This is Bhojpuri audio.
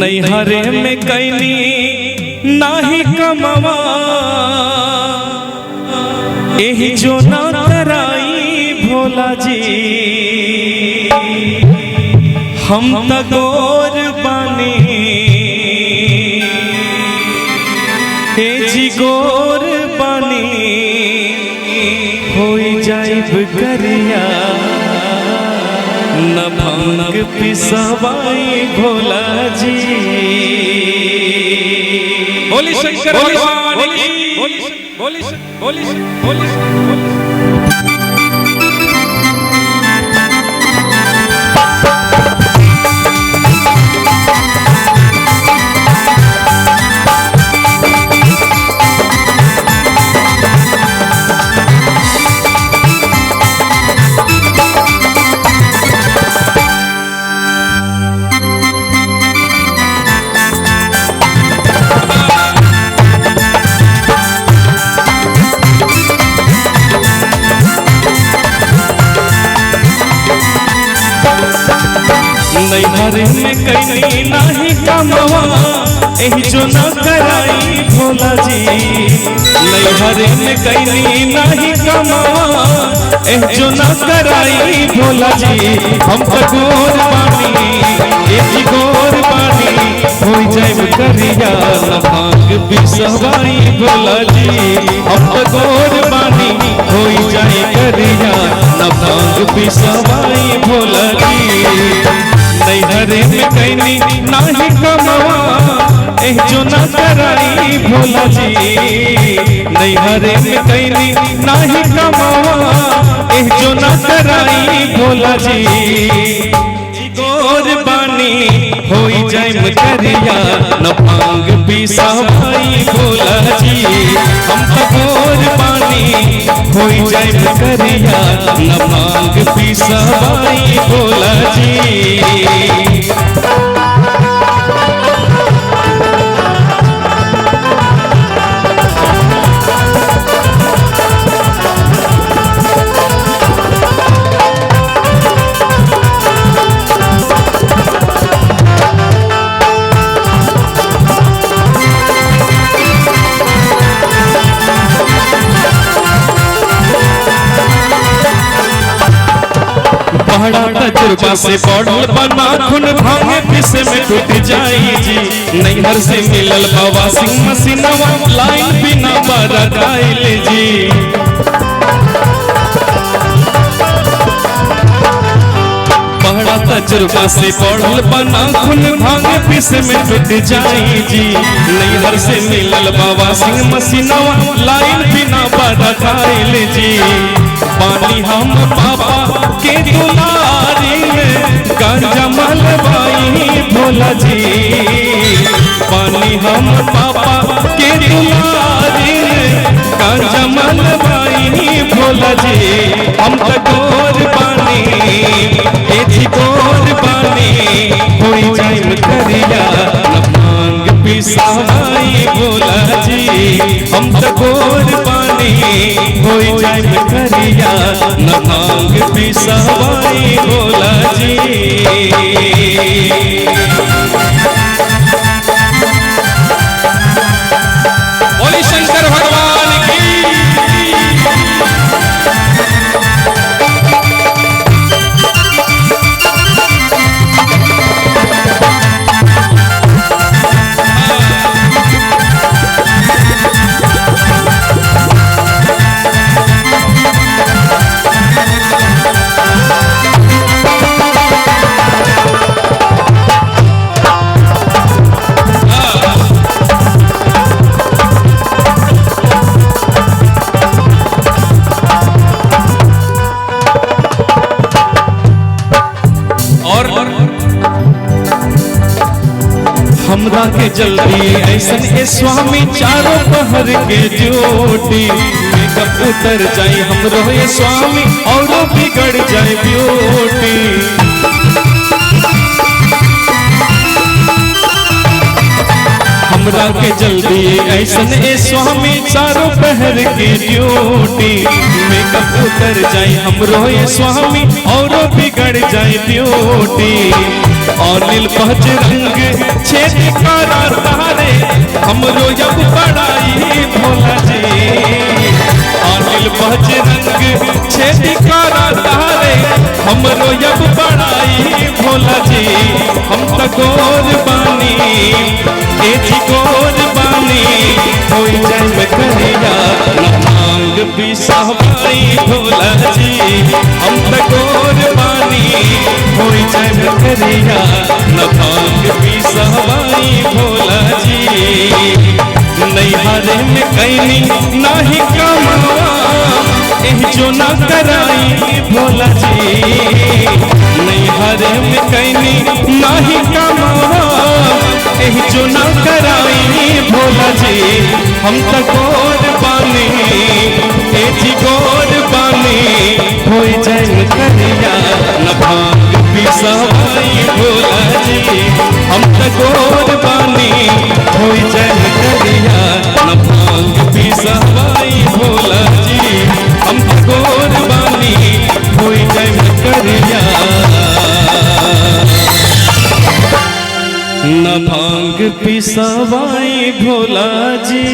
नैहरे में कैनी नाही कमवा एही जो ना कराई भोला जी। हम त गोर बानी हे जी गोर बानी होई जाइब करिया न भांग पिसवाई भोला जी। बोली शंकर भगवान की, बोली नैहरे में कैनी नाही कमवा एही जो न कराई भोला जी। नैहरे में कैनी नाही कमवा एही जो न कराई भोला जी। हम तो गोर बानी एही गोर बानी होई जाइब करिया न भांग पिसवाई भोला जी। हम तो गोर बानी होई जाई करिया न भांग पिसवाई भोला जी। नैहरे में कैनी नाही कमवा एही जो न कराई भोला जी। नैहरे में कैनी नाही कमवा एही जो न कराई भोला जी। गोर बानी होई जाइम करिया न भांग पिसवाई भोला जी। हम तो गोर बानी होई जाइम करिया न भांग पिसवाई भोला जी। बड़ा तजुर्बा से पड़ल बना खुन भांगे पिसे में टूट जाई जी। नैहर से मिलल बाबा सिंह मसीनवा लाइन बिना बारा गाइल जी। बड़ा तजुर्बा से पड़ल बना खुन भांगे पिसे में टूट जाई जी। नैहर से मिलल बाबा सिंह मसीनवा लाइन बिना बारा गाइल जी। पानी हम पापा के दुलारी में गांजा मलवाई भोला जी। पानी हम पापा के दुलारी में गांजा मलवाई भोला जी। हम तो गोर बानी एथी गोर बानी होई जाइम करिया न भांग पिसवाई भोला जी। हम तो गोर बानी होई जाइम करिया न भांग पिसवाई भोला जी। बोली शंकर भगवान की। हमरा के जल्दी ऐसन ए स्वामी चारों पहर के ड्यूटी। मेकअप उतर जाए हमरो ये स्वामी और बिगड़ जाए ब्यूटी। हमरा के जल्दी ऐसन ए स्वामी चारों पहर के ड्यूटी मेकअप उतर जाए हमरो ये स्वामी और बिगड़ जाए ब्यूटी अनिल बजरंग छेद करा तारे हमरो अब बड़ाई भोला जी अनिल बजरंग छेद करा तारे हमरो अब बड़ाई भोला जी हम तकोर बानी ए जी गोर बानी हो जाए करिया न मांग पिसवाई भोला जी हम तकोर बानी हो जाए करिया न मांग पिसवाई भोला जी नैहरे में कैनी नाही कमावा एह जो न कराई भोला जी नैहरे में कैनी नाही कमावा एह जो न कराई भोला जी हम तकोर बानी ए जी गोर बानी हो जाए करिया न भांग पिसवाई भोला जी हम तकोर बानी हो जाए करिया न भांग पिसवाई भोला जी हम तकोर बानी हो जाए करिया न भांग पिसवाई भोला जी।